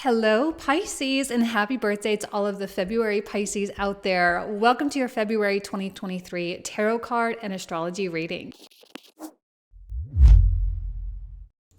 Hello, Pisces, and happy birthday to all of the February Pisces out there. Welcome to your February 2023 Tarot card and Astrology reading.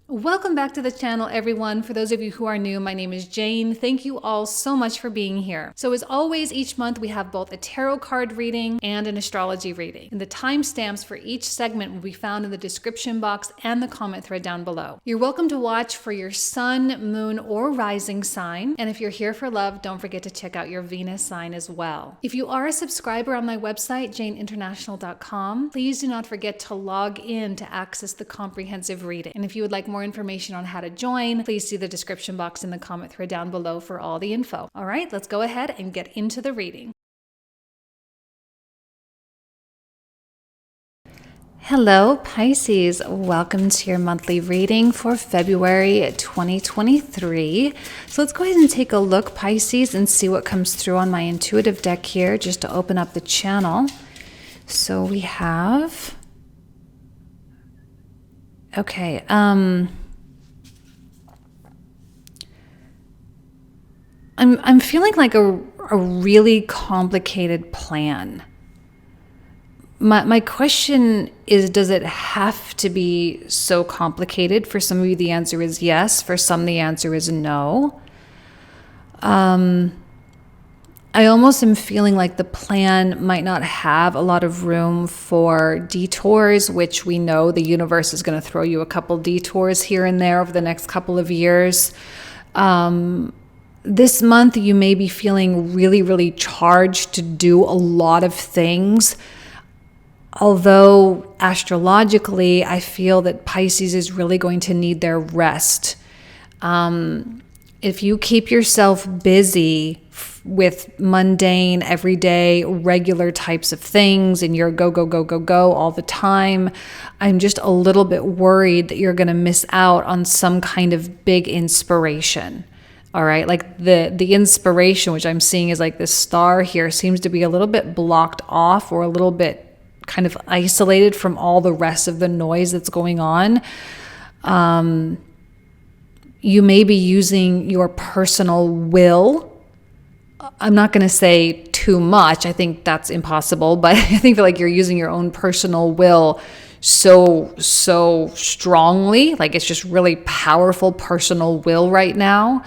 Welcome back to the channel, everyone. For those of you who are new, my name is Jane. Thank you all so much for being here. So as always, each month we have both a tarot card reading and an astrology reading. And the timestamps for each segment will be found in the description box and the comment thread down below. You're welcome to watch for your sun, moon, or rising sign. And if you're here for love, don't forget to check out your Venus sign as well. If you are a subscriber on my website, janeinternational.com, please do not forget to log in to access the comprehensive reading. And if you would like more information on how to join, please see the description box in the comment thread down below for all the info. All right, let's go ahead and get into the reading. Hello, Pisces. Welcome to your monthly reading for February 2023. So let's go ahead and take a look, Pisces, and see what comes through on my intuitive deck here, just to open up the channel. So we have... Okay, I'm feeling like a really complicated plan. My question is, does it have to be so complicated? For some of you, the answer is yes. For some, the answer is no. I almost am feeling like the plan might not have a lot of room for detours, which we know the universe is going to throw you a couple detours here and there over the next couple of years. This month, you may be feeling really, really charged to do a lot of things. Although astrologically, I feel that Pisces is really going to need their rest. If you keep yourself busy with mundane, everyday, regular types of things and you're go all the time, I'm just a little bit worried that you're going to miss out on some kind of big inspiration. All right, like the inspiration, which I'm seeing is like this star here, seems to be a little bit blocked off or a little bit kind of isolated from all the rest of the noise that's going on. You may be using your personal will. I'm not going to say too much. I think that's impossible, but I think that like you're using your own personal will so strongly. Like it's just really powerful personal will right now.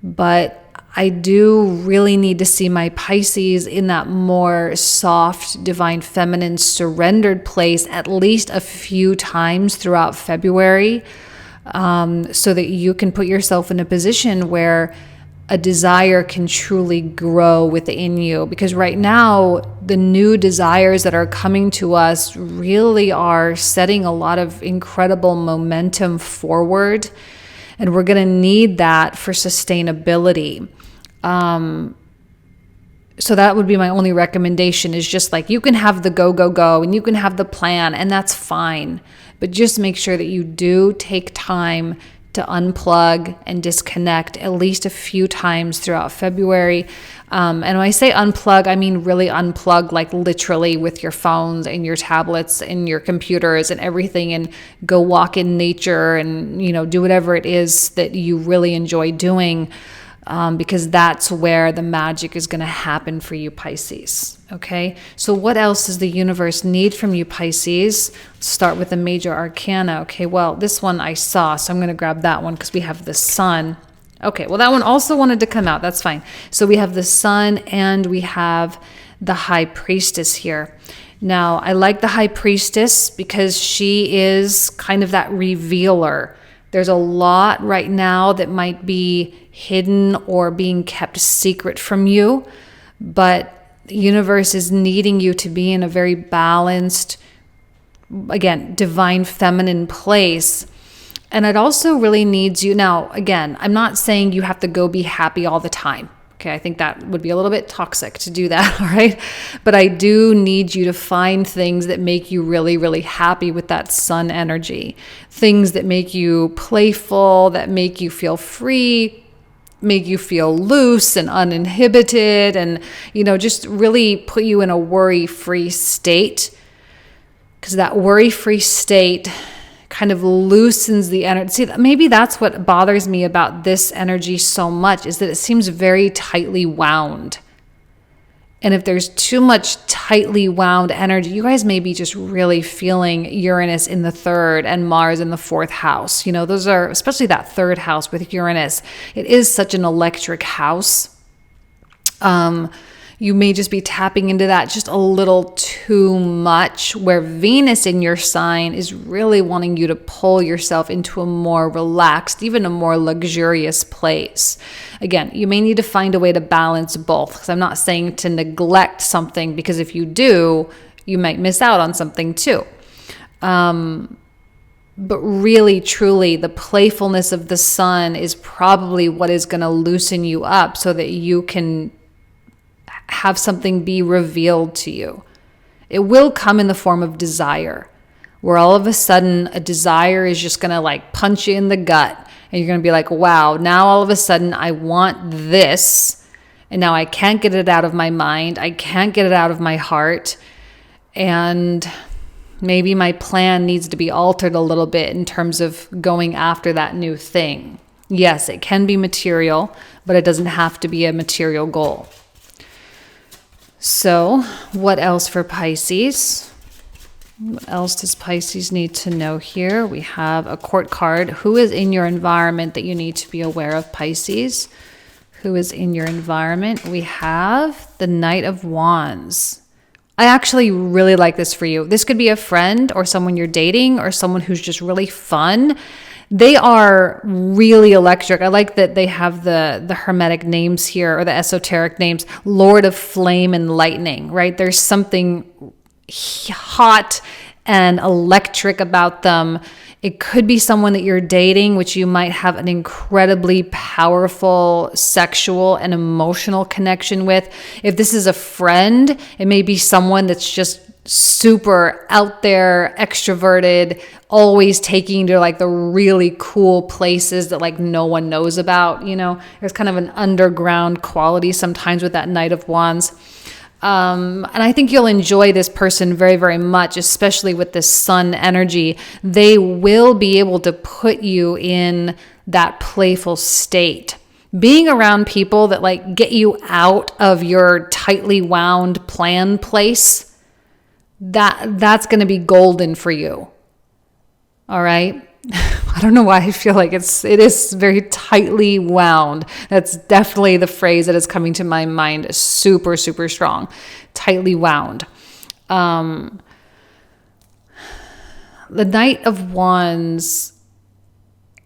But I do really need to see my Pisces in that more soft, divine feminine, surrendered place at least a few times throughout February, so that you can put yourself in a position where a desire can truly grow within you. Because right now, the new desires that are coming to us really are setting a lot of incredible momentum forward. And we're going to need that for sustainability. So that would be my only recommendation, is just like you can have the go, and you can have the plan, and that's fine. But just make sure that you do take time to unplug and disconnect at least a few times throughout February. And when I say unplug, I mean really unplug, like literally with your phones and your tablets and your computers and everything, and go walk in nature and, do whatever it is that you really enjoy doing, because that's where the magic is going to happen for you, Pisces. Okay, so what else does the universe need from you, Pisces? Let's start with the major arcana. Okay, well, this one I saw, so I'm going to grab that one because we have the sun. Okay, well, that one also wanted to come out. That's fine. So we have the sun and we have the high priestess here. Now, I like the high priestess because she is kind of that revealer. There's a lot right now that might be hidden or being kept secret from you, but the universe is needing you to be in a very balanced, again, divine feminine place. And it also really needs you. Now, again, I'm not saying you have to go be happy all the time. Okay, I think that would be a little bit toxic to do that, all right? But I do need you to find things that make you really, really happy with that sun energy. Things that make you playful, that make you feel free, make you feel loose and uninhibited, and, just really put you in a worry-free state. Because that worry-free state kind of loosens the energy. See, maybe that's what bothers me about this energy so much, is that it seems very tightly wound. And if there's too much tightly wound energy, you guys may be just really feeling Uranus in the 3rd and Mars in the 4th house. Those are, especially that 3rd house with Uranus. It is such an electric house. You may just be tapping into that just a little too much, where Venus in your sign is really wanting you to pull yourself into a more relaxed, even a more luxurious place. Again, you may need to find a way to balance both, because I'm not saying to neglect something, because if you do, you might miss out on something too. But really, truly, the playfulness of the sun is probably what is going to loosen you up so that you can have something be revealed to you. It will come in the form of desire, where all of a sudden a desire is just going to like punch you in the gut, and you're going to be like, wow, now all of a sudden I want this, and now I can't get it out of my mind. I can't get it out of my heart. And maybe my plan needs to be altered a little bit in terms of going after that new thing. Yes, it can be material, but it doesn't have to be a material goal. So, what else for Pisces? What else does Pisces need to know here? We have a court card. Who is in your environment that you need to be aware of, Pisces? Who is in your environment? We have the Knight of Wands. I actually really like this for you. This could be a friend or someone you're dating or someone who's just really fun. They are really electric. I like that they have the hermetic names here, or the esoteric names, Lord of Flame and Lightning, right? There's something hot and electric about them. It could be someone that you're dating, which you might have an incredibly powerful sexual and emotional connection with. If this is a friend, it may be someone that's just super out there, extroverted, always taking you to like the really cool places that like no one knows about. There's kind of an underground quality sometimes with that Knight of Wands. And I think you'll enjoy this person very, very much, especially with this sun energy. They will be able to put you in that playful state. Being around people that like get you out of your tightly wound plan place, that's going to be golden for you. All right. I don't know why I feel like it is very tightly wound. That's definitely the phrase that is coming to my mind. Super, super strong. Tightly wound. The Knight of Wands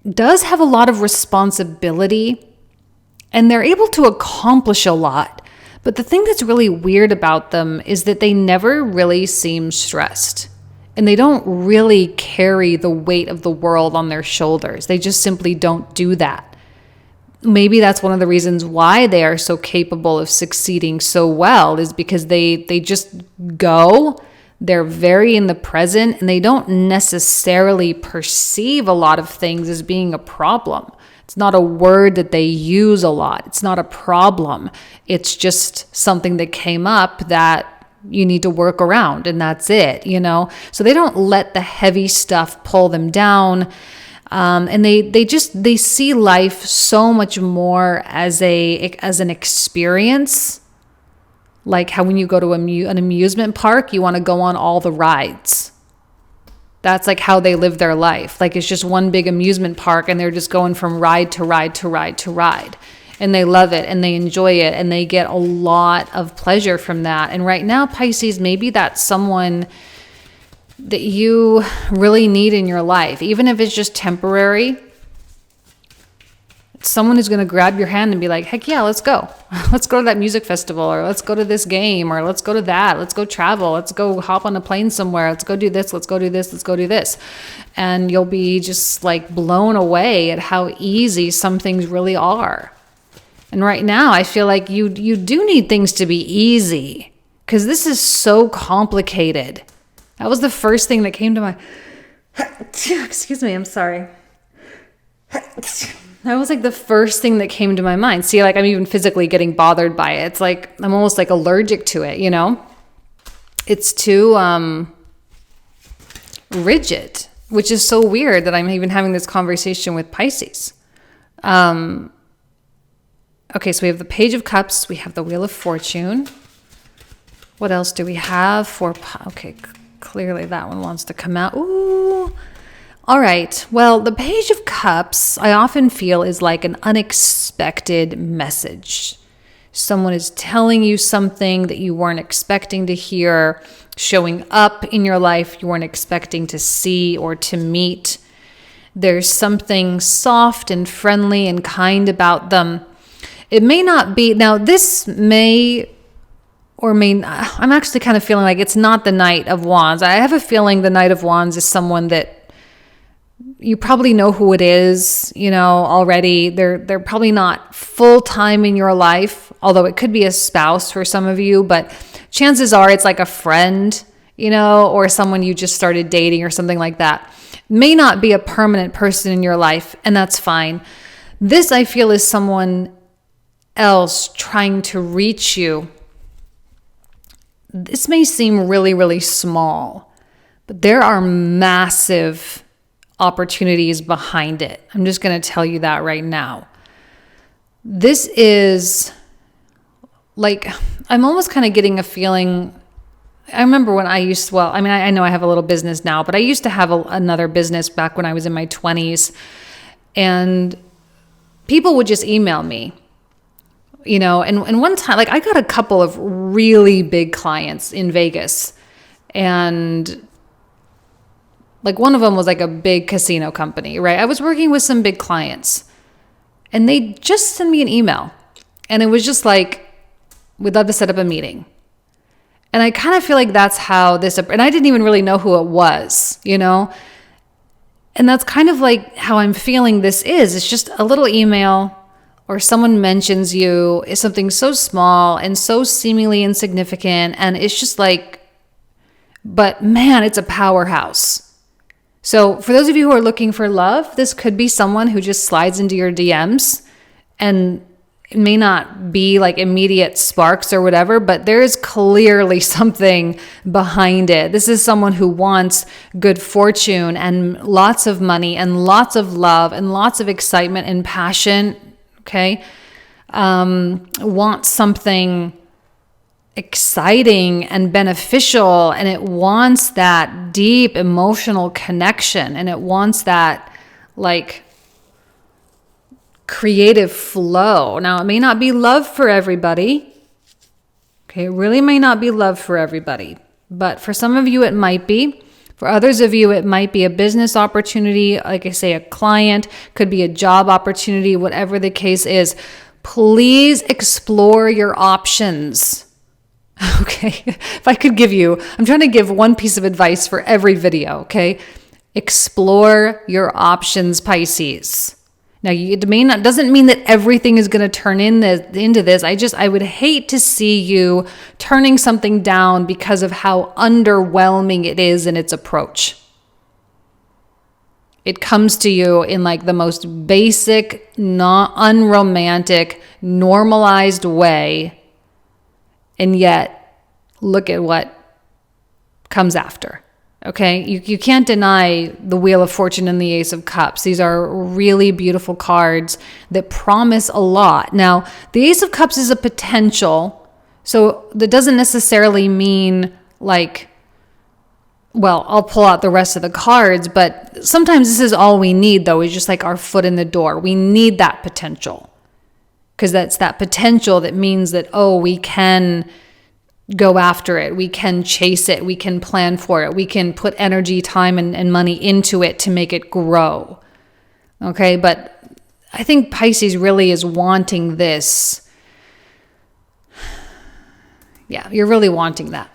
does have a lot of responsibility, and they're able to accomplish a lot. But the thing that's really weird about them is that they never really seem stressed. And they don't really carry the weight of the world on their shoulders. They just simply don't do that. Maybe that's one of the reasons why they are so capable of succeeding so well, is because they just go. They're very in the present, and they don't necessarily perceive a lot of things as being a problem. It's not a word that they use a lot. It's not a problem. It's just something that came up that you need to work around, and that's it, So they don't let the heavy stuff pull them down. And they see life so much more as an experience. Like how when you go to an amusement park, you want to go on all the rides. That's like how they live their life. Like it's just one big amusement park, and they're just going from ride to ride to ride to ride. And they love it, and they enjoy it, and they get a lot of pleasure from that. And right now, Pisces, maybe that's someone that you really need in your life, even if it's just temporary. It's someone who's going to grab your hand and be like, heck yeah, let's go. Let's go to that music festival, or let's go to this game, or let's go to that. Let's go travel. Let's go hop on a plane somewhere. Let's go do this. Let's go do this. Let's go do this. And you'll be just like blown away at how easy some things really are. And right now, I feel like you do need things to be easy, because this is so complicated. That was the first thing that came to my... Excuse me, I'm sorry. That was like the first thing that came to my mind. See, like I'm even physically getting bothered by it. It's like I'm almost like allergic to it, It's too rigid. which is so weird that I'm even having this conversation with Pisces. Okay, so we have the Page of Cups. We have the Wheel of Fortune. What else do we have okay, clearly that one wants to come out. Ooh. All right. Well, the Page of Cups, I often feel, is like an unexpected message. Someone is telling you something that you weren't expecting to hear, showing up in your life you weren't expecting to see or to meet. There's something soft and friendly and kind about them. It may not be, now this may or may, I'm actually kind of feeling like it's not the Knight of Wands. I have a feeling the Knight of Wands is someone that you probably know who it is, already. They're probably not full time in your life, although it could be a spouse for some of you, but chances are it's like a friend, or someone you just started dating or something like that. May not be a permanent person in your life, and that's fine. This, I feel, is someone else trying to reach you. This may seem really, really small, but there are massive opportunities behind it. I'm just going to tell you that right now. This is like, I'm almost kind of getting a feeling. I remember when I know I have a little business now, but I used to have another business back when I was in my 20s, and people would just email me, and one time, like, I got a couple of really big clients in Vegas, and like one of them was like a big casino company, right? I was working with some big clients, and they just sent me an email, and it was just like, we'd love to set up a meeting. And I kind of feel like that's how this, and I didn't even really know who it was, and that's kind of like how I'm feeling this is. It's just a little email, or someone mentions you, is something so small and so seemingly insignificant, and it's just like, but man, it's a powerhouse. So for those of you who are looking for love, this could be someone who just slides into your DMs, and it may not be like immediate sparks or whatever, but there is clearly something behind it. This is someone who wants good fortune and lots of money and lots of love and lots of excitement and passion. Okay. Wants something exciting and beneficial, and it wants that deep emotional connection, and it wants that like creative flow. Now, it may not be love for everybody. Okay, it really may not be love for everybody, but for some of you, it might be. For others of you, it might be a business opportunity. Like I say, a client, could be a job opportunity, whatever the case is. Please explore your options. Okay, if I could give you, I'm trying to give one piece of advice for every video, okay? Explore your options, Pisces. Now, it doesn't mean that everything is going to turn into this. I would hate to see you turning something down because of how underwhelming it is in its approach. It comes to you in like the most basic, not unromantic, normalized way. And yet, look at what comes after. Okay, you can't deny the Wheel of Fortune and the Ace of Cups. These are really beautiful cards that promise a lot. Now, the Ace of Cups is a potential, so that doesn't necessarily mean like, well, I'll pull out the rest of the cards, but sometimes this is all we need, though, is just like our foot in the door. We need that potential, because that's that potential that means that, we can go after it. We can chase it. We can plan for it. We can put energy, time, and money into it to make it grow. Okay, but I think Pisces really is wanting this. Yeah, you're really wanting that.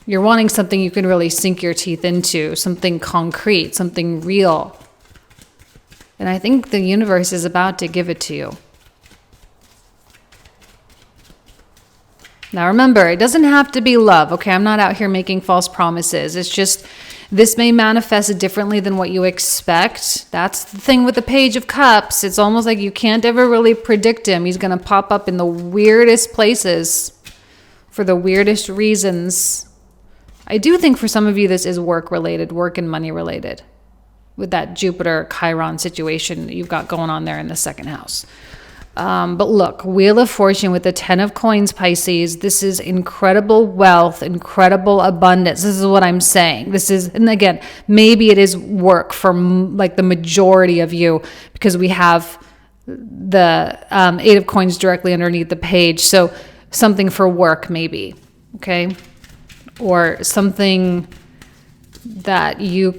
You're wanting something you can really sink your teeth into, something concrete, something real. And I think the universe is about to give it to you. Now remember, it doesn't have to be love, okay? I'm not out here making false promises. It's just, this may manifest differently than what you expect. That's the thing with the Page of Cups. It's almost like you can't ever really predict him. He's going to pop up in the weirdest places for the weirdest reasons. I do think for some of you, this is work related, work and money related, with that Jupiter Chiron situation that you've got going on there in the second house. But look, Wheel of Fortune with the 10 of Coins, Pisces, this is incredible wealth, incredible abundance. This is what I'm saying. This is, and again, maybe it is work for like the majority of you, because we have the 8 of Coins directly underneath the page. So something for work maybe, okay? Or something that you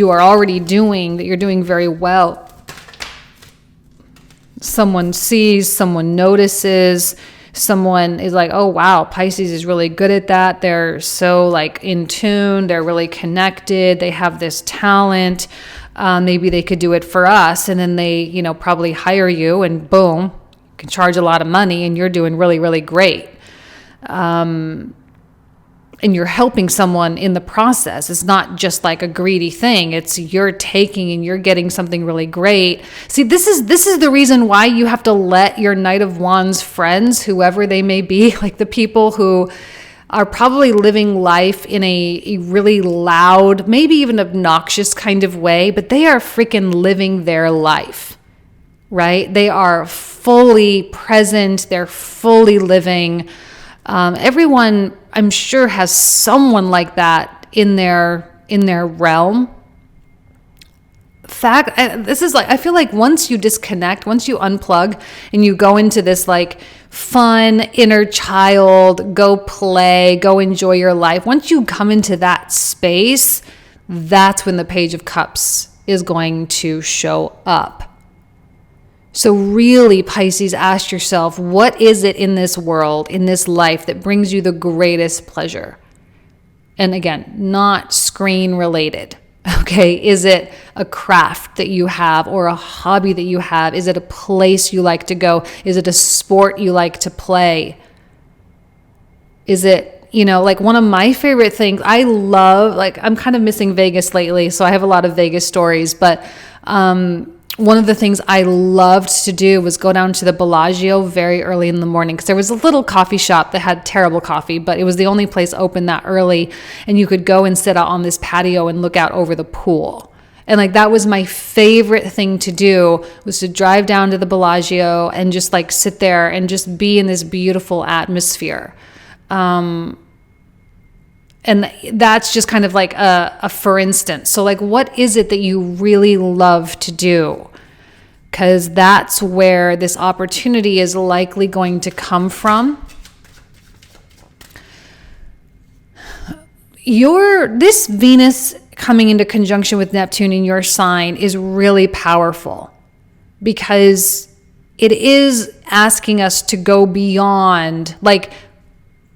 are already doing, that you're doing very well. Someone sees, someone notices, someone is like, oh wow, Pisces is really good at that. They're so like in tune, they're really connected, they have this talent. Maybe they could do it for us, and then they, you know, probably hire you, and boom, you can charge a lot of money and you're doing really, really great. And you're helping someone in the process. It's not just like a greedy thing. It's you're taking and you're getting something really great. See, this is the reason why you have to let your Knight of Wands friends, whoever they may be, like the people who are probably living life in a really loud, maybe even obnoxious kind of way, but they are freaking living their life, right? They are fully present. They're fully living. Everyone, I'm sure, has someone like that in their realm. This is like, I feel like once you disconnect, once you unplug and you go into this like fun inner child, go play, go enjoy your life. Once you come into that space, that's when the Page of Cups is going to show up. So really, Pisces, ask yourself, what is it in this world, in this life, that brings you the greatest pleasure? And again, not screen related, okay? Is it a craft that you have or a hobby that you have? Is it a place you like to go? Is it a sport you like to play? Is it, you know, like one of my favorite things, I love, like I'm kind of missing Vegas lately, so I have a lot of Vegas stories, but one of the things I loved to do was go down to the Bellagio very early in the morning, because there was a little coffee shop that had terrible coffee, but it was the only place open that early, and you could go and sit out on this patio and look out over the pool. And like that was my favorite thing to do, was to drive down to the Bellagio and just like sit there and just be in this beautiful atmosphere. And that's just kind of like a for instance. So like, what is it that you really love to do? Because that's where this opportunity is likely going to come from. This Venus coming into conjunction with Neptune in your sign is really powerful, because it is asking us to go beyond, like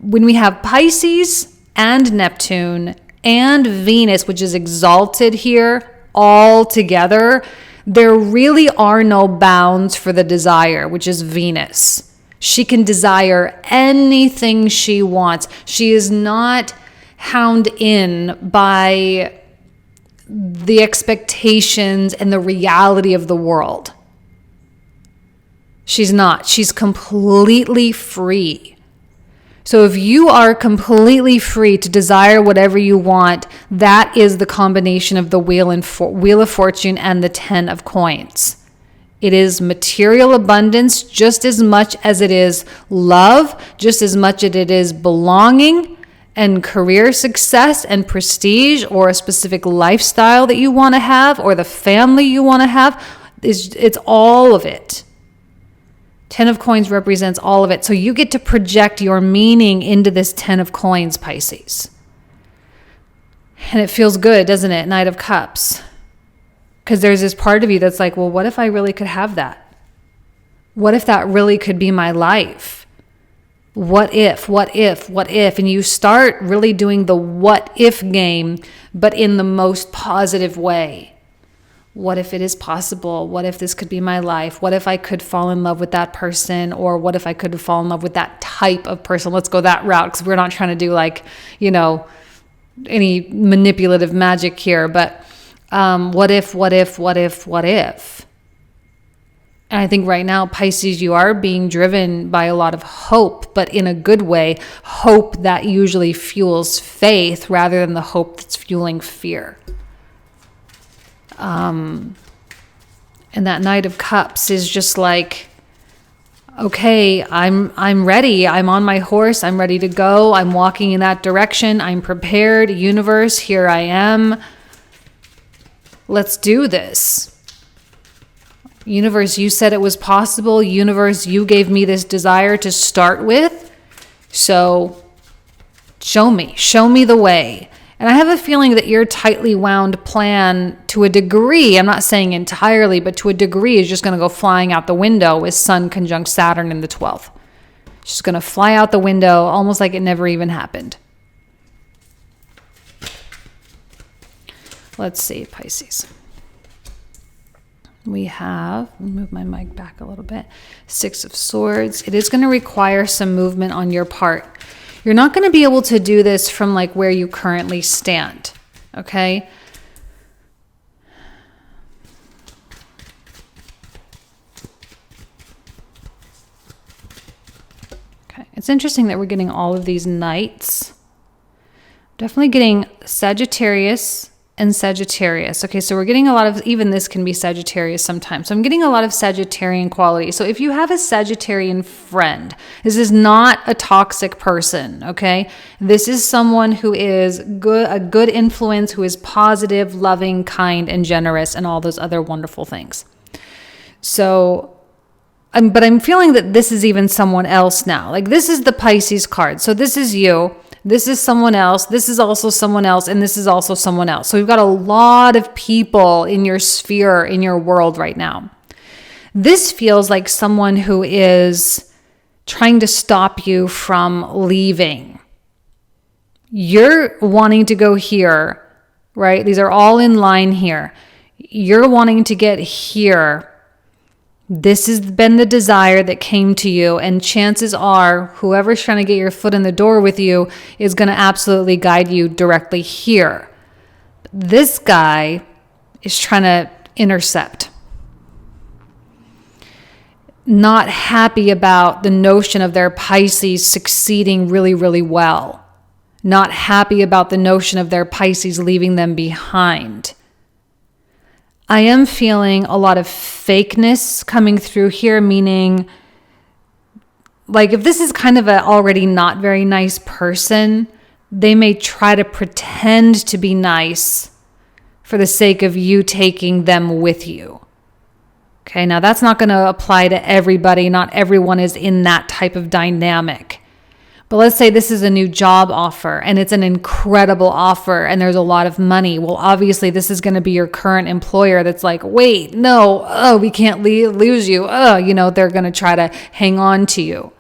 when we have Pisces and Neptune and Venus, which is exalted here, all together, there really are no bounds for the desire, which is Venus. She can desire anything she wants. She is not hound in by the expectations and the reality of the world. She's not. She's completely free. So if you are completely free to desire whatever you want, that is the combination of the Wheel of Fortune and the 10 of Coins. It is material abundance just as much as it is love, just as much as it is belonging and career success and prestige, or a specific lifestyle that you want to have, or the family you want to have. It's all of it. 10 of Coins represents all of it. So you get to project your meaning into this 10 of Coins, Pisces. And it feels good, doesn't it? Knight of Cups. Because there's this part of you that's like, well, what if I really could have that? What if that really could be my life? What if? And you start really doing the what if game, but in the most positive way. What if it is possible? What if this could be my life? What if I could fall in love with that person? Or what if I could fall in love with that type of person? Let's go that route, because we're not trying to do like, you know, any manipulative magic here. But what if? And I think right now, Pisces, you are being driven by a lot of hope, but in a good way, hope that usually fuels faith rather than the hope that's fueling fear. And that Knight of Cups is just like, okay, I'm ready. I'm on my horse. I'm ready to go. I'm walking in that direction. I'm prepared. Universe, here I am. Let's do this. Universe, you said it was possible. Universe, you gave me this desire to start with. So show me the way. And I have a feeling that your tightly wound plan, to a degree, I'm not saying entirely, but to a degree, is just going to go flying out the window with Sun conjunct Saturn in the 12th. It's just going to fly out the window almost like it never even happened. Let's see, Pisces. We have, move my mic back a little bit, 6 of Swords. It is going to require some movement on your part. You're not going to be able to do this from like where you currently stand, okay? Okay, it's interesting that we're getting all of these knights. Definitely getting Sagittarius and Sagittarius. Okay, so we're getting a lot of, even this can be Sagittarius sometimes. So I'm getting a lot of Sagittarian quality. So if you have a Sagittarian friend, this is not a toxic person, okay? This is someone who is good, a good influence, who is positive, loving, kind, and generous, and all those other wonderful things. So, but I'm feeling that this is even someone else now. Like this is the Pisces card. So this is you. This is someone else. This is also someone else. And this is also someone else. So we've got a lot of people in your sphere, in your world right now. This feels like someone who is trying to stop you from leaving. You're wanting to go here, right? These are all in line here. You're wanting to get here. This has been the desire that came to you, and chances are whoever's trying to get your foot in the door with you is going to absolutely guide you directly here. This guy is trying to intercept. Not happy about the notion of their Pisces succeeding really, really well. Not happy about the notion of their Pisces leaving them behind. I am feeling a lot of fakeness coming through here, meaning like if this is kind of an already not very nice person, they may try to pretend to be nice for the sake of you taking them with you. Okay, now that's not going to apply to everybody. Not everyone is in that type of dynamic. But let's say this is a new job offer and it's an incredible offer and there's a lot of money. Well, obviously this is going to be your current employer that's like, wait, no, we can't lose you. They're going to try to hang on to you.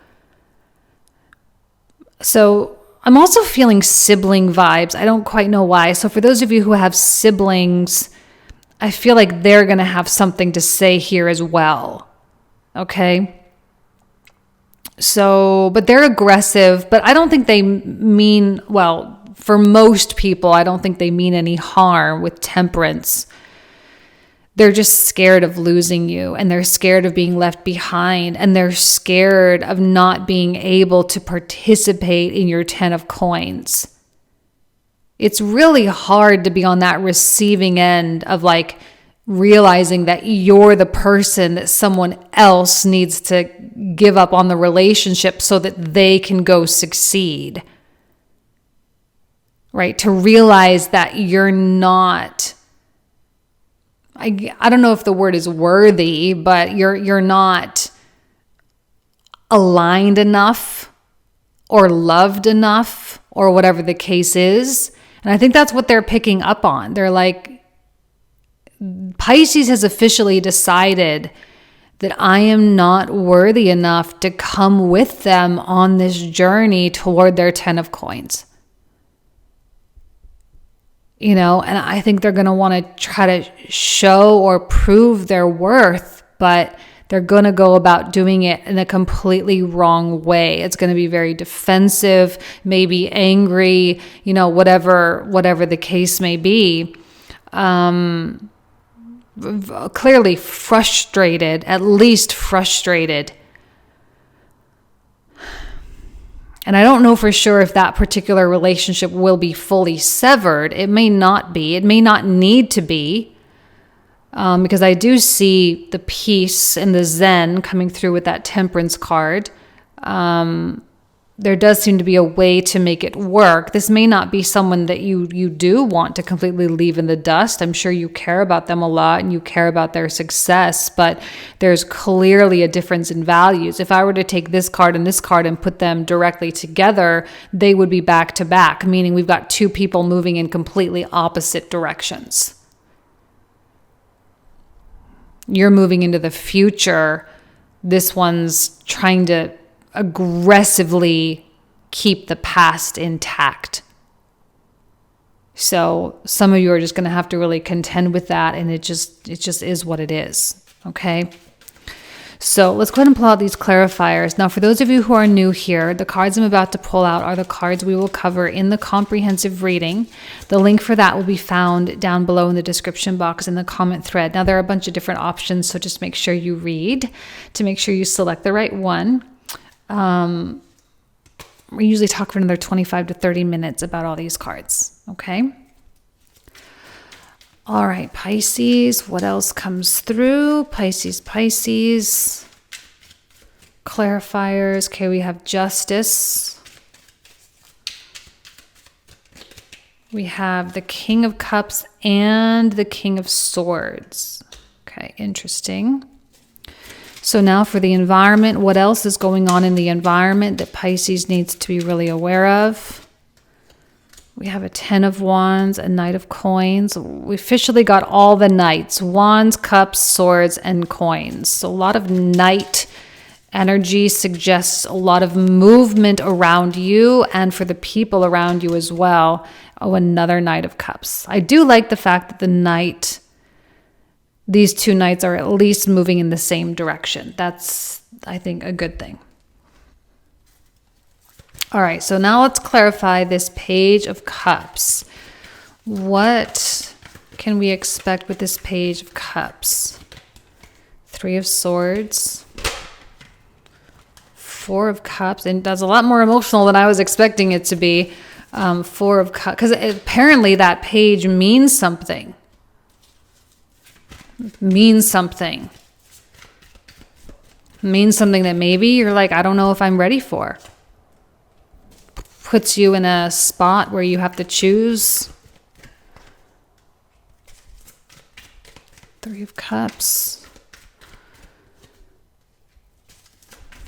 So I'm also feeling sibling vibes. I don't quite know why. So for those of you who have siblings, I feel like they're going to have something to say here as well. Okay? So, but they're aggressive, but I don't think they mean, well, for most people, I don't think they mean any harm with Temperance. They're just scared of losing you, and they're scared of being left behind, and they're scared of not being able to participate in your 10 of coins. It's really hard to be on that receiving end of like realizing that you're the person that someone else needs to give up on the relationship so that they can go succeed. Right? To realize that you're not, I don't know if the word is worthy, but you're not aligned enough or loved enough or whatever the case is. And I think that's what they're picking up on. They're like, Pisces has officially decided that I am not worthy enough to come with them on this journey toward their 10 of coins. And I think they're going to want to try to show or prove their worth, but they're going to go about doing it in a completely wrong way. It's going to be very defensive, maybe angry, whatever the case may be. clearly frustrated, at least frustrated. And I don't know for sure if that particular relationship will be fully severed. It may not be. It may not need to be. Because I do see the peace and the zen coming through with that temperance card. There does seem to be a way to make it work. This may not be someone that you do want to completely leave in the dust. I'm sure you care about them a lot and you care about their success, but there's clearly a difference in values. If I were to take this card and put them directly together, they would be back to back, meaning we've got two people moving in completely opposite directions. You're moving into the future. This one's trying to aggressively keep the past intact. So some of you are just going to have to really contend with that, and it just is what it is. Okay. So let's go ahead and pull out these clarifiers. Now, for those of you who are new here, the cards I'm about to pull out are the cards we will cover in the comprehensive reading. The link for that will be found down below in the description box in the comment thread. Now, there are a bunch of different options, so just make sure you read to make sure you select the right one. We usually talk for another 25 to 30 minutes about all these cards. Okay. All right, Pisces, what else comes through? Pisces. Clarifiers. Okay, we have Justice. We have the King of Cups and the King of Swords. Okay, interesting. So now for the environment, what else is going on in the environment that Pisces needs to be really aware of? We have a 10 of Wands, a Knight of Coins. We officially got all the Knights: Wands, Cups, Swords, and Coins. So a lot of Knight energy suggests a lot of movement around you and for the people around you as well. Oh, another Knight of Cups. I do like the fact that these two Knights are at least moving in the same direction. That's, I think, a good thing. All right, so now let's clarify this Page of Cups. What can we expect with this Page of Cups? 3 of Swords, 4 of Cups, and that's a lot more emotional than I was expecting it to be. 4 of Cups, because apparently that page means something. Means something that maybe you're like, I don't know if I'm ready for. Puts you in a spot where you have to choose. 3 of Cups.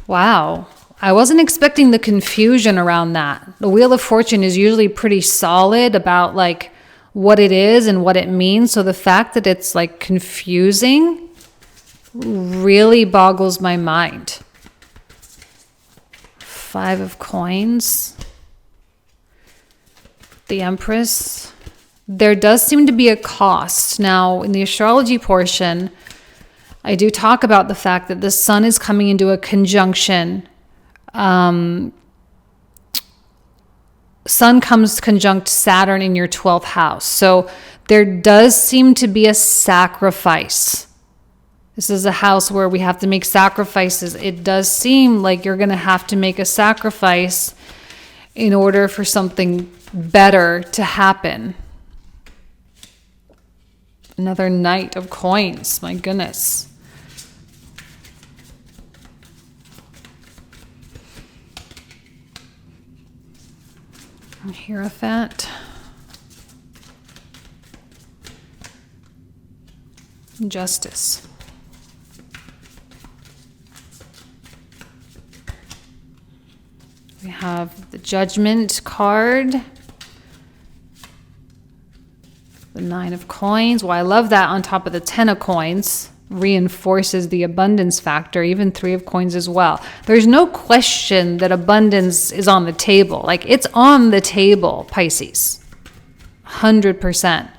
Wow. I wasn't expecting the confusion around that. The Wheel of Fortune is usually pretty solid about like what it is and what it means. So the fact that it's like confusing really boggles my mind. 5 of Coins. The Empress. There does seem to be a cost. Now, in the astrology portion, I do talk about the fact that the sun is coming into a conjunction. Sun comes conjunct Saturn in your 12th house. So there does seem to be a sacrifice. This is a house where we have to make sacrifices. It does seem like you're going to have to make a sacrifice in order for something better to happen. Another Knight of Coins. My goodness. Hierophant. Justice. We have the Judgment card. The 9 of Coins. Well, I love that on top of the 10 of Coins. Reinforces the abundance factor, even 3 of Coins as well. There's no question that abundance is on the table. Like, it's on the table, Pisces. 100%.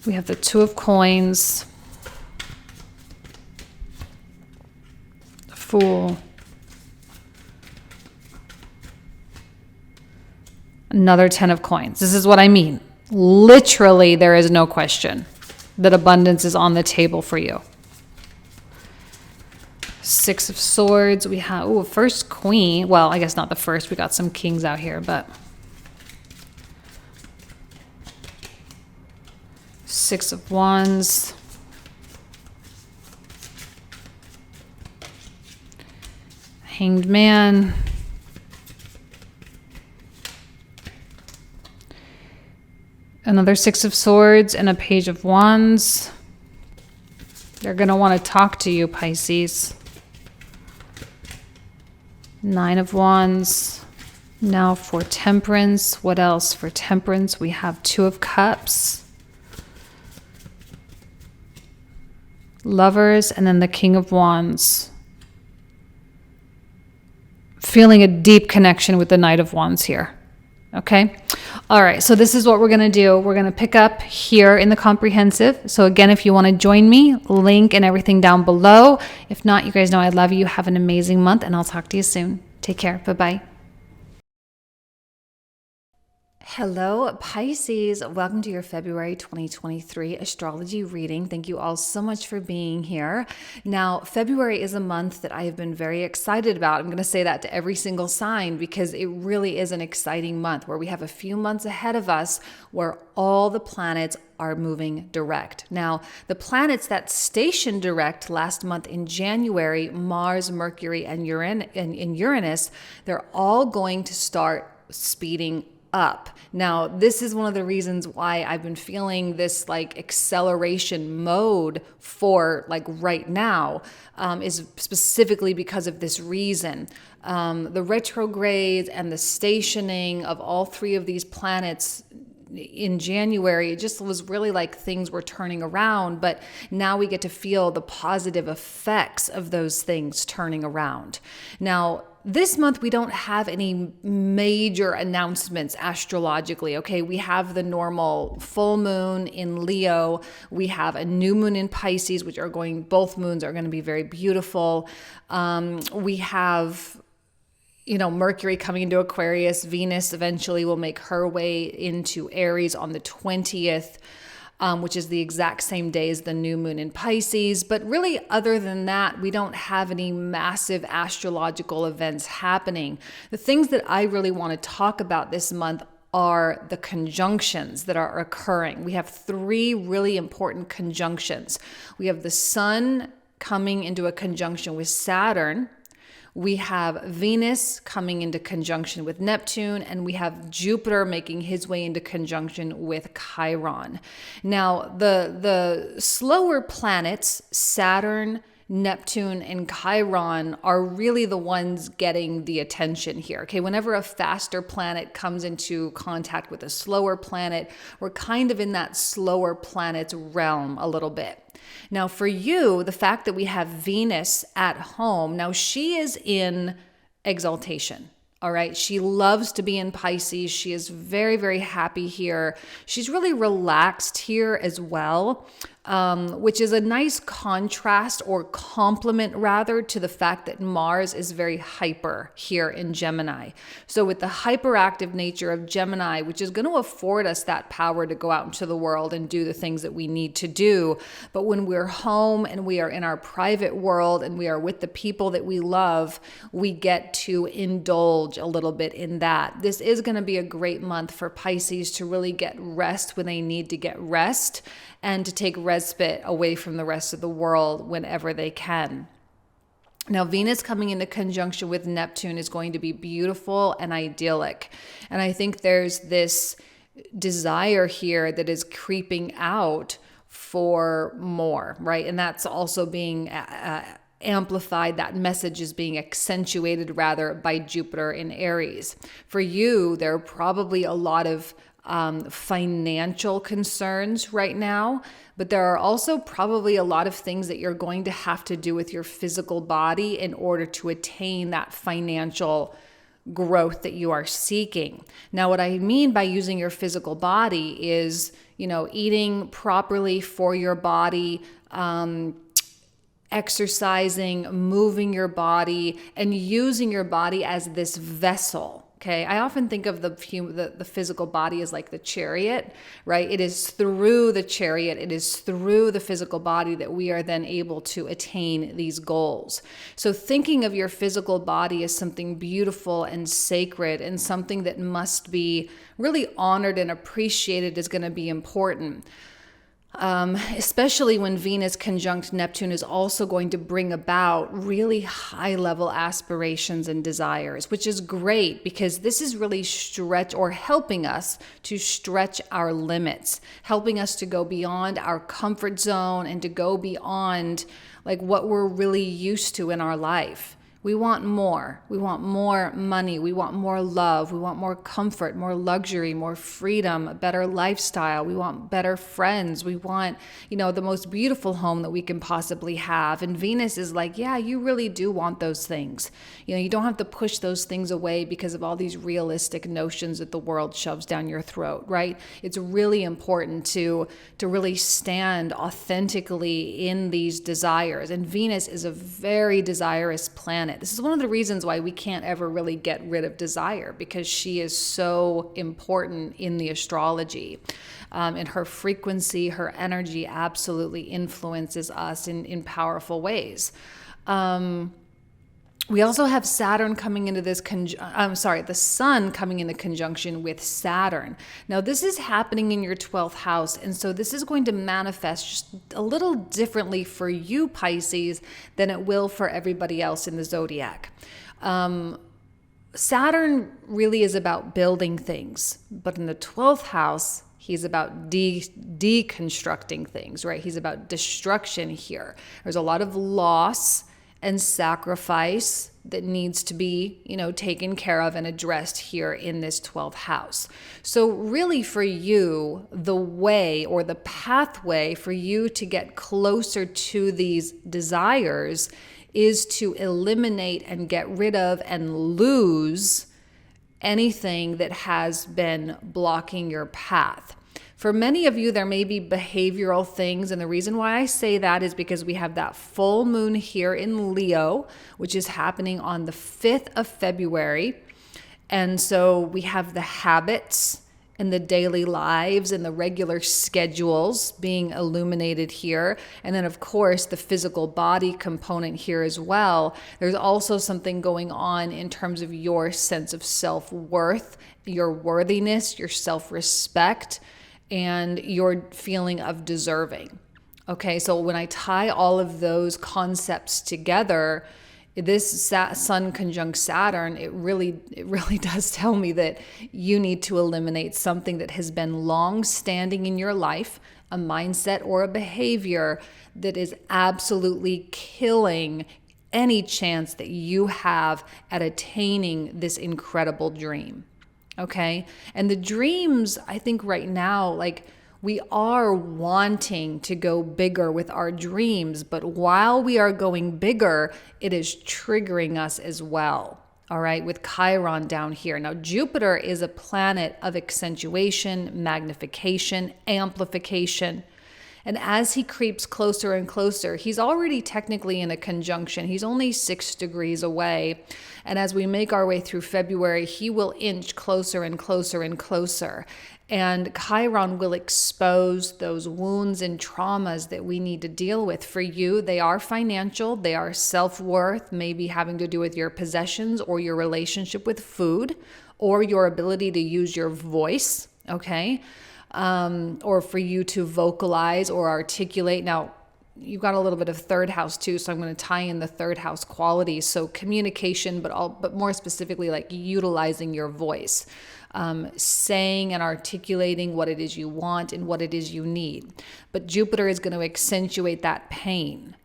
We have the 2 of Coins. The Fool. Another 10 of Coins. This is what I mean. Literally, there is no question. that abundance is on the table for you. Six of Swords. We have, first Queen. Well, I guess not the first. We got some kings out here, but Six of Wands. Hanged Man. Another Six of Swords and a Page of Wands. They're going to want to talk to you, Pisces. Nine of Wands. Now for Temperance. What else? For Temperance, we have Two of Cups. Lovers, and then the King of Wands. Feeling a deep connection with the Knight of Wands here. Okay. All right. So this is what we're going to do. We're going to pick up here in the comprehensive. So again, if you want to join me, link and everything down below. If not, you guys know I love you. Have an amazing month, and I'll talk to you soon. Take care. Bye-bye. Hello, Pisces. Welcome to your February 2023 astrology reading. Thank you all so much for being here. Now, February is a month that I have been very excited about. I'm going to say that to every single sign because it really is an exciting month where we have a few months ahead of us where all the planets are moving direct. Now, the planets that stationed direct last month in January, Mars, Mercury, and Uranus, they're all going to start speeding up. Now, this is one of the reasons why I've been feeling this like acceleration mode for like right now, is specifically because of this reason. The retrogrades and the stationing of all three of these planets in January, it just was really like things were turning around, but now we get to feel the positive effects of those things turning around. Now, this month, we don't have any major announcements astrologically, okay? We have the normal full moon in Leo. We have a new moon in Pisces, both moons are going to be very beautiful. We have Mercury coming into Aquarius. Venus eventually will make her way into Aries on the 20th. Which is the exact same day as the new moon in Pisces. But really, other than that, we don't have any massive astrological events happening. The things that I really want to talk about this month are the conjunctions that are occurring. We have three really important conjunctions. We have the Sun coming into a conjunction with Saturn. We have Venus coming into conjunction with Neptune, and we have Jupiter making his way into conjunction with Chiron. Now, the slower planets, Saturn, Neptune, and Chiron, are really the ones getting the attention here. Okay, whenever a faster planet comes into contact with a slower planet, we're kind of in that slower planet's realm a little bit. Now, for you, the fact that we have Venus at home, now she is in exaltation. All right. She loves to be in Pisces. She is very, very happy here. She's really relaxed here as well, which is a nice contrast or complement rather to the fact that Mars is very hyper here in Gemini. So with the hyperactive nature of Gemini, which is going to afford us that power to go out into the world and do the things that we need to do. But when we're home and we are in our private world and we are with the people that we love, we get to indulge a little bit in that. This is going to be a great month for Pisces to really get rest when they need to get rest and to take respite away from the rest of the world whenever they can. Now, Venus coming into conjunction with Neptune is going to be beautiful and idyllic. And I think there's this desire here that is creeping out for more, right? And that's also being amplified. That message is being accentuated rather by Jupiter in Aries. For you, there are probably a lot of financial concerns right now, but there are also probably a lot of things that you're going to have to do with your physical body in order to attain that financial growth that you are seeking. Now, what I mean by using your physical body is, eating properly for your body, exercising, moving your body, and using your body as this vessel, Okay, I often think of the physical body as like the chariot, right? It is through the chariot, it is through the physical body that we are then able to attain these goals. So thinking of your physical body as something beautiful and sacred and something that must be really honored and appreciated is going to be important. Especially when Venus conjunct Neptune is also going to bring about really high level aspirations and desires, which is great because this is really helping us to stretch our limits, helping us to go beyond our comfort zone and to go beyond like what we're really used to in our life. We want more. We want more money. We want more love. We want more comfort, more luxury, more freedom, a better lifestyle. We want better friends. We want, the most beautiful home that we can possibly have. And Venus is like, yeah, you really do want those things. You don't have to push those things away because of all these realistic notions that the world shoves down your throat, right? It's really important to really stand authentically in these desires. And Venus is a very desirous planet. This is one of the reasons why we can't ever really get rid of desire, because she is so important in the astrology. And her frequency, her energy absolutely influences us in powerful ways. We also have Saturn coming into the Sun coming into conjunction with Saturn. Now, this is happening in your 12th house, and so this is going to manifest just a little differently for you, Pisces, than it will for everybody else in the zodiac. Saturn really is about building things, but in the 12th house, he's about deconstructing things, right? He's about destruction here. There's a lot of loss and sacrifice that needs to be, taken care of and addressed here in this 12th house. So really for you, the way or the pathway for you to get closer to these desires is to eliminate and get rid of and lose anything that has been blocking your path. For many of you, there may be behavioral things. And the reason why I say that is because we have that full moon here in Leo, which is happening on the 5th of February. And so we have the habits and the daily lives and the regular schedules being illuminated here. And then, of course, the physical body component here as well. There's also something going on in terms of your sense of self-worth, your worthiness, your self-respect, and your feeling of deserving. Okay, so when I tie all of those concepts together, this Sun conjunct Saturn, it really does tell me that you need to eliminate something that has been long standing in your life, a mindset or a behavior that is absolutely killing any chance that you have at attaining this incredible dream. Okay. And the dreams, I think right now, like we are wanting to go bigger with our dreams, but while we are going bigger, it is triggering us as well. All right. With Chiron down here. Now, Jupiter is a planet of accentuation, magnification, amplification. And as he creeps closer and closer, he's already technically in a conjunction. He's only 6 degrees away. And as we make our way through February, he will inch closer and closer and closer. And Chiron will expose those wounds and traumas that we need to deal with. For you, they are financial, they are self-worth, maybe having to do with your possessions or your relationship with food or your ability to use your voice, okay? Or for you to vocalize or articulate. Now, you've got a little bit of third house too, so I'm going to tie in the third house qualities. So communication, but more specifically, like utilizing your voice, saying and articulating what it is you want and what it is you need. But Jupiter is going to accentuate that pain,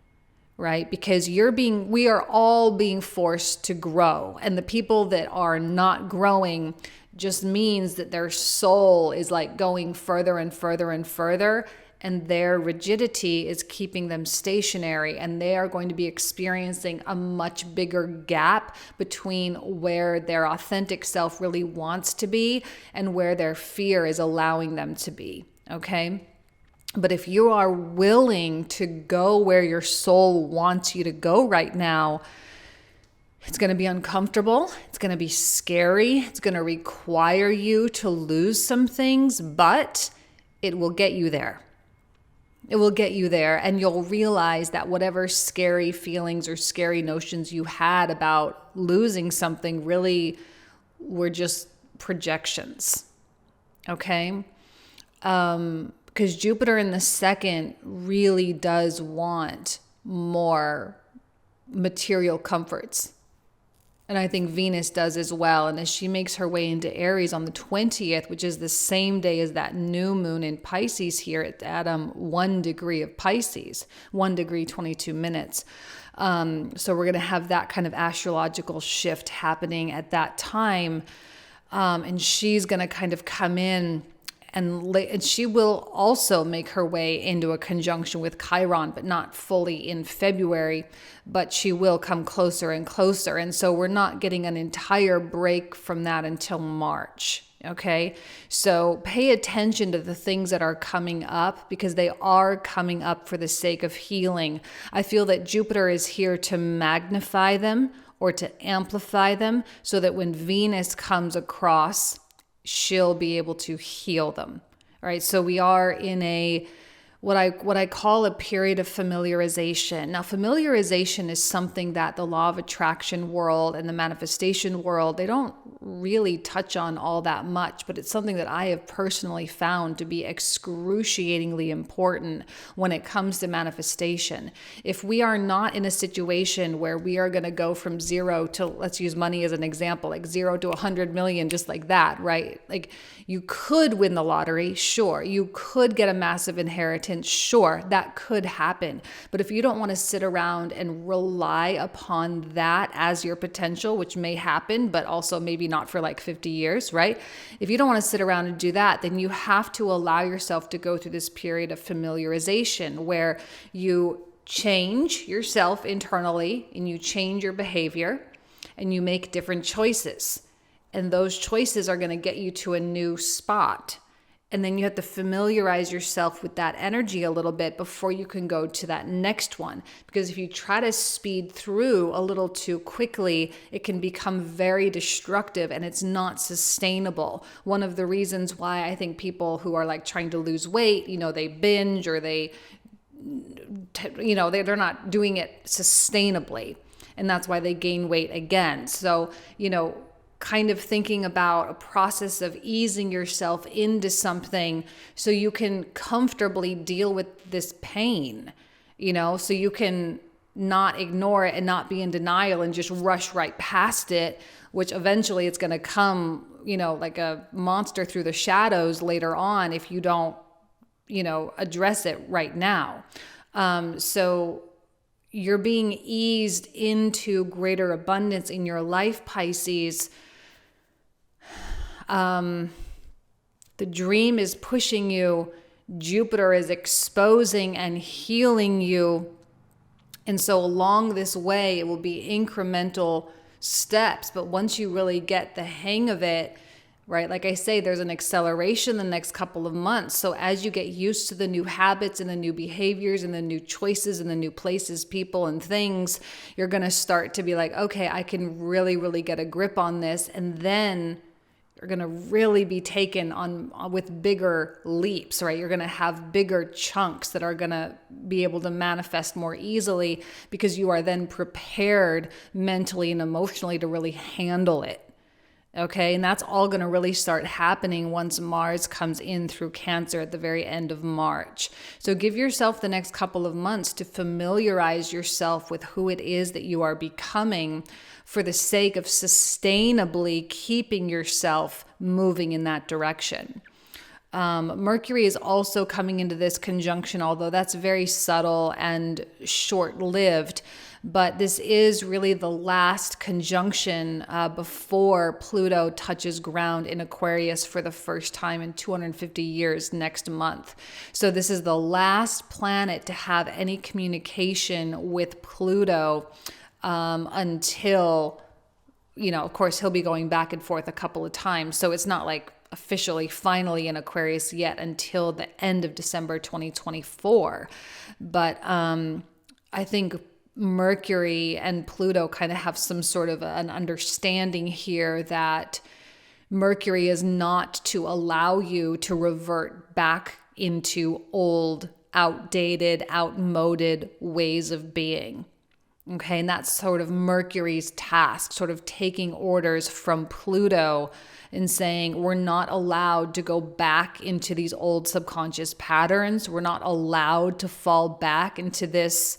right? Because we are all being forced to grow, and the people that are not growing just means that their soul is like going further and further and further, and their rigidity is keeping them stationary, and they are going to be experiencing a much bigger gap between where their authentic self really wants to be and where their fear is allowing them to be, okay? But if you are willing to go where your soul wants you to go right now, It's going to be uncomfortable. It's going to be scary. It's going to require you to lose some things, but it will get you there. It will get you there, and you'll realize that whatever scary feelings or scary notions you had about losing something really were just projections. Okay? Because Jupiter in the second really does want more material comforts. And I think Venus does as well. And as she makes her way into Aries on the 20th, which is the same day as that new moon in Pisces here at 1 degree of Pisces, 1 degree, 22 minutes. So we're going to have that kind of astrological shift happening at that time. And she's going to kind of come in and she will also make her way into a conjunction with Chiron, but not fully in February, but she will come closer and closer. And so we're not getting an entire break from that until March. Okay. So pay attention to the things that are coming up, because they are coming up for the sake of healing. I feel that Jupiter is here to magnify them or to amplify them, so that when Venus comes across, she'll be able to heal them. All right. So we are in a what I call a period of familiarization. Now, familiarization is something that the law of attraction world and the manifestation world, they don't really touch on all that much, but it's something that I have personally found to be excruciatingly important when it comes to manifestation. If we are not in a situation where we are going to go from zero to, let's use money as an example, like 0 to 100 million, just like that, right? Like, you could win the lottery, sure. You could get a massive inheritance, sure, that could happen. But if you don't want to sit around and rely upon that as your potential, which may happen, but also maybe not for like 50 years, right? If you don't want to sit around and do that, then you have to allow yourself to go through this period of familiarization where you change yourself internally and you change your behavior and you make different choices. And those choices are going to get you to a new spot. And then you have to familiarize yourself with that energy a little bit before you can go to that next one. Because if you try to speed through a little too quickly, it can become very destructive and it's not sustainable. One of the reasons why I think people who are like trying to lose weight, they binge or they're not doing it sustainably. And that's why they gain weight again. So, kind of thinking about a process of easing yourself into something so you can comfortably deal with this pain, so you can not ignore it and not be in denial and just rush right past it, which eventually it's going to come, like a monster through the shadows later on if you don't, address it right now. So you're being eased into greater abundance in your life, Pisces. The dream is pushing you. Jupiter is exposing and healing you. And so along this way, it will be incremental steps. But once you really get the hang of it, right? Like I say, there's an acceleration the next couple of months. So as you get used to the new habits and the new behaviors and the new choices and the new places, people and things, you're going to start to be like, okay, I can really, really get a grip on this. And then you're going to really be taken on with bigger leaps, right? You're going to have bigger chunks that are going to be able to manifest more easily because you are then prepared mentally and emotionally to really handle it. Okay, and that's all going to really start happening once Mars comes in through Cancer at the very end of March. So give yourself the next couple of months to familiarize yourself with who it is that you are becoming for the sake of sustainably keeping yourself moving in that direction. Mercury is also coming into this conjunction, although that's very subtle and short-lived. But this is really the last conjunction before Pluto touches ground in Aquarius for the first time in 250 years next month. So this is the last planet to have any communication with Pluto until, of course, he'll be going back and forth a couple of times. So it's not like officially finally in Aquarius yet until the end of December 2024. But I think Mercury and Pluto kind of have some sort of an understanding here that Mercury is not to allow you to revert back into old, outdated, outmoded ways of being. Okay, and that's sort of Mercury's task, sort of taking orders from Pluto and saying, we're not allowed to go back into these old subconscious patterns. We're not allowed to fall back into this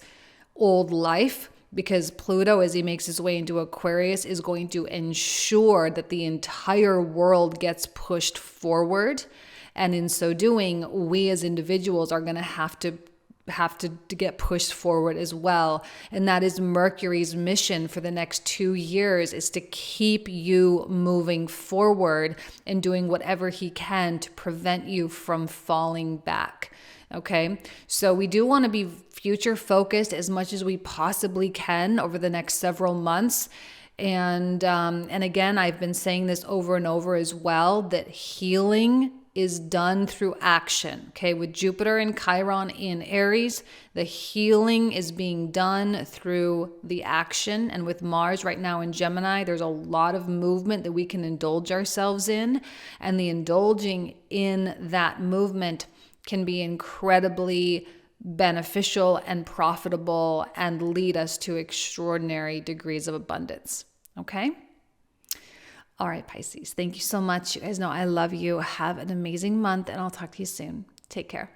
old life, because Pluto, as he makes his way into Aquarius, is going to ensure that the entire world gets pushed forward. And in so doing, we as individuals are going to have to get pushed forward as well. And that is Mercury's mission for the next 2 years, is to keep you moving forward and doing whatever he can to prevent you from falling back. Okay, so we do want to be future focused as much as we possibly can over the next several months. And again, I've been saying this over and over as well, that healing is done through action. Okay, with Jupiter and Chiron in Aries, the healing is being done through the action. And with Mars right now in Gemini, there's a lot of movement that we can indulge ourselves in. And the indulging in that movement can be incredibly beneficial and profitable and lead us to extraordinary degrees of abundance. Okay? All right, Pisces. Thank you so much. You guys know I love you. Have an amazing month, and I'll talk to you soon. Take care.